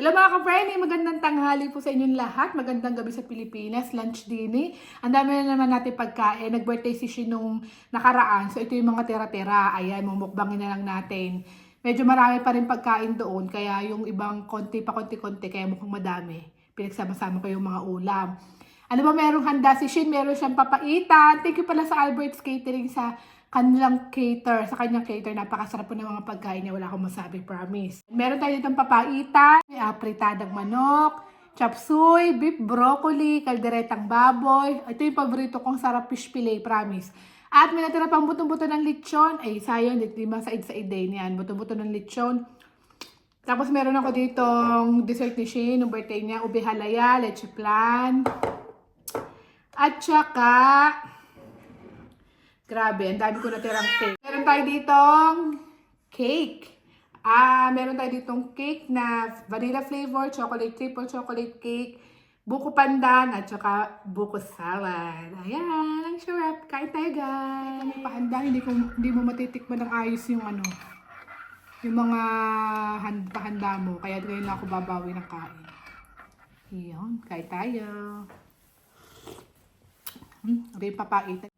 Hello mga ka-Frenny, magandang tanghali po sa inyong lahat. Magandang gabi sa Pilipinas, lunch din. Ang dami na naman natin pagkain. Nag-birthday si Shin nung nakaraan. So ito yung mga tira-tira. Ayan, mumukbangin na lang natin. Medyo marami pa rin pagkain doon. Kaya yung ibang konti pa konti-konti, kaya mukhang madami. Pinagsama-sama ko yung mga ulam. Ano ba merong handa si Shin? Meron siyang papaitan. Thank you pala sa Albert's Catering sa kanyang cater. Napakasarap po ng mga pagkain niya. Wala akong masabi, promise. Meron tayo ditong papaitan, may apritadang manok, chopsuey, beef broccoli, kalderetang baboy. Ito yung paborito kong sarap fishfillet, promise. At may natira pang butong-buto ng lechon. Ay, sayang, di masaid-said din yan. Butong-buto ng lechon. Tapos meron ako ditong dessert ni Shane, yung birthday niya, ube halaya, leche flan. At saka, grabe, ang dami ko natirang cake. Meron tayo ditong cake. Meron tayo ditong cake na vanilla flavor, chocolate triple chocolate cake, buko pandan, at saka buko salad. Ayan, ang sarap. Kain tayo, guys. May pahanda, hindi mo matitikman ng ayos yung yung mga pahanda mo. Kaya ngayon na ako babawi ng kain. Ayan, kain tayo. Okay, papait.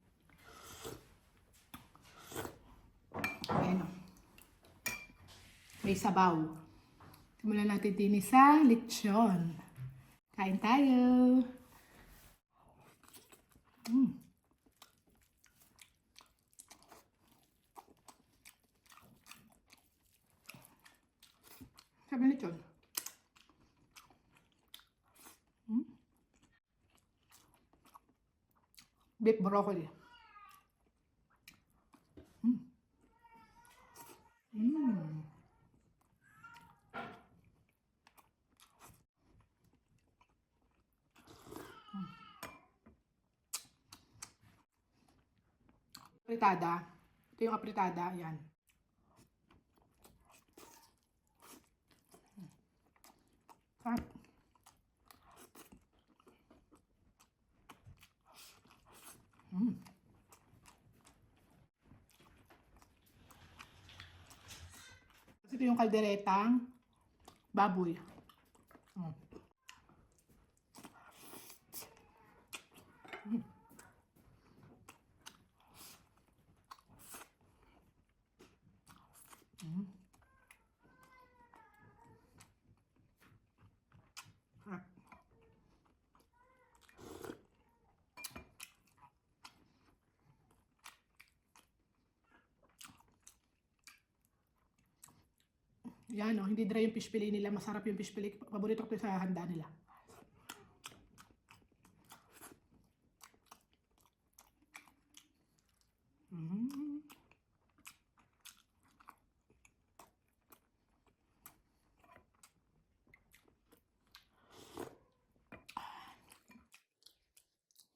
Ayan o. May sabaw. Simulan natin din sa lechon. Kain tayo. Sabi lechon. Beef broccoli. Afritada. Ito yung afritada. Yan. Sarap. Ito yung kalderetang baboy. Yan o, hindi dry yung fish fillet nila. Masarap yung fish fillet. Paborito ko sa handa nila.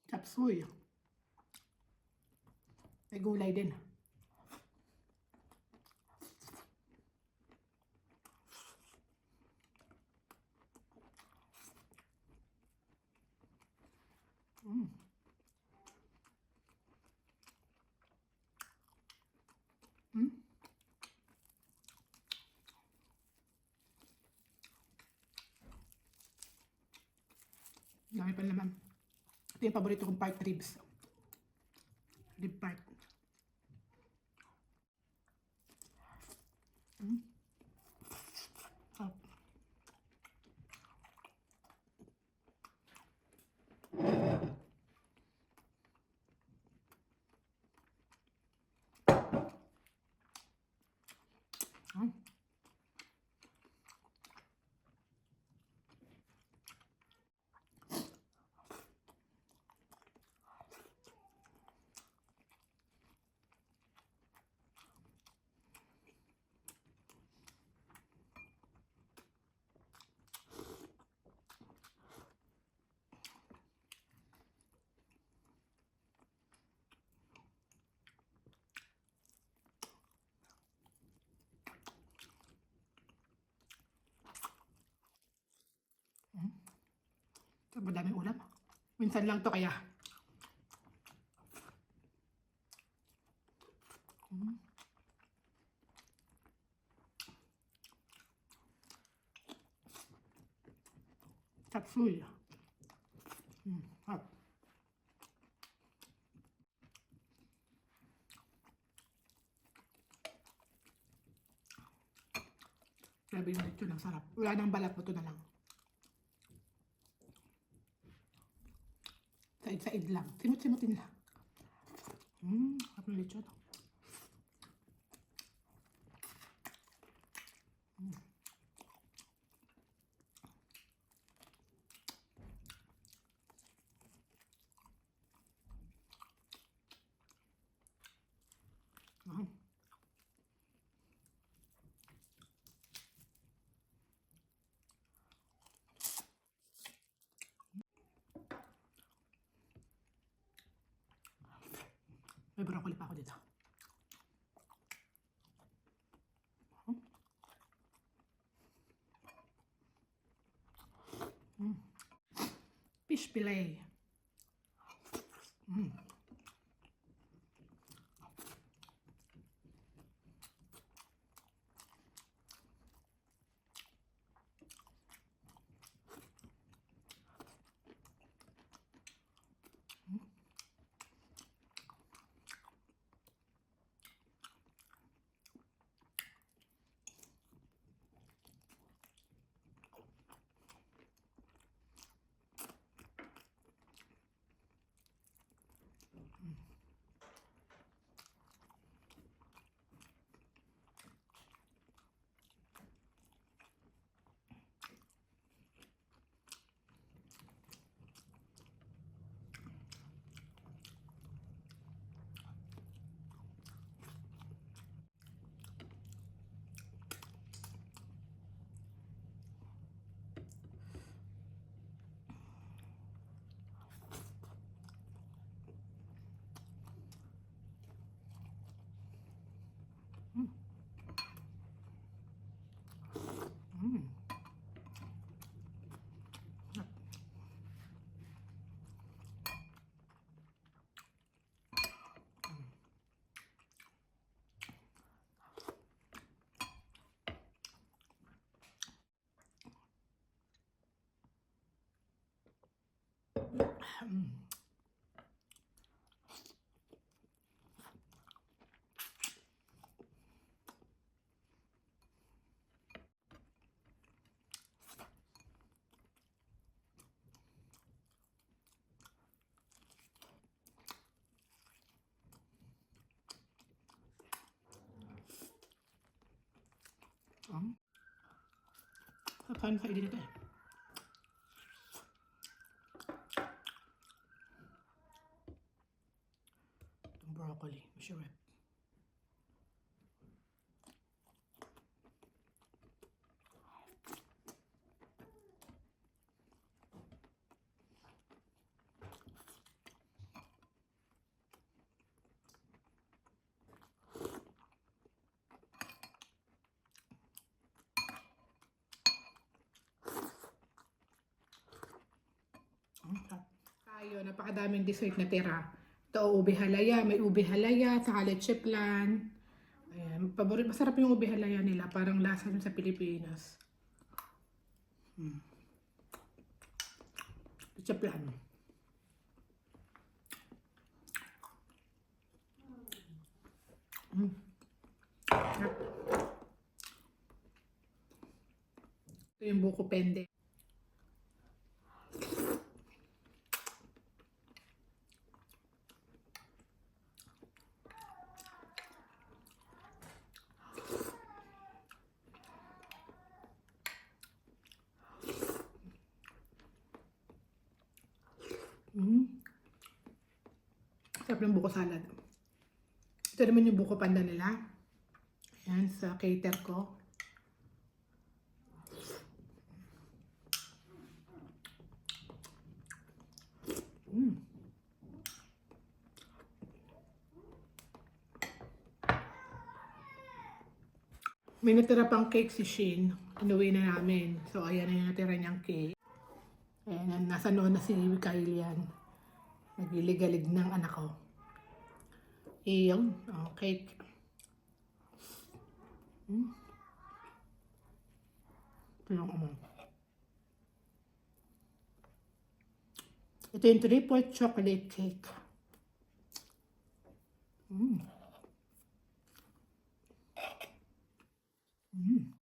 Chopsuey. May gulay din. Dami pa naman. Ito yung paborito kong part, ribs. Rib part. Oh. Madaming ulam. Minsan lang to kaya. Chopsuey. Hot. Grabe yung lechon, ang sarap. Wala nang balat, buto na lang. Said-said lang. Simut-simutin lang. Sarap ng lechon. May broccoli pa ako dito. Fishfillet. Kain sa dito eh. Itong broccoli, masarap. Tayo, napakadaming dessert na tira. Ito, ube halaya. May ube halaya, saka leche flan. Ayan, masarap yung ube halaya nila. Parang lasa sa Pilipinas. Leche flan. Ito yung buko pende. Sarap ng buko salad. Ito naman yung buko panda nila. Ayan, sa cater ko. May natira pang cake si Shin. Inuwi na namin. So, ayan na yung natira niyang cake. Ayan, nasa noon na si Kyle yan. Nagliligalig ng anak ko. Iyon, cake. Ito yung Ito yung triple chocolate cake.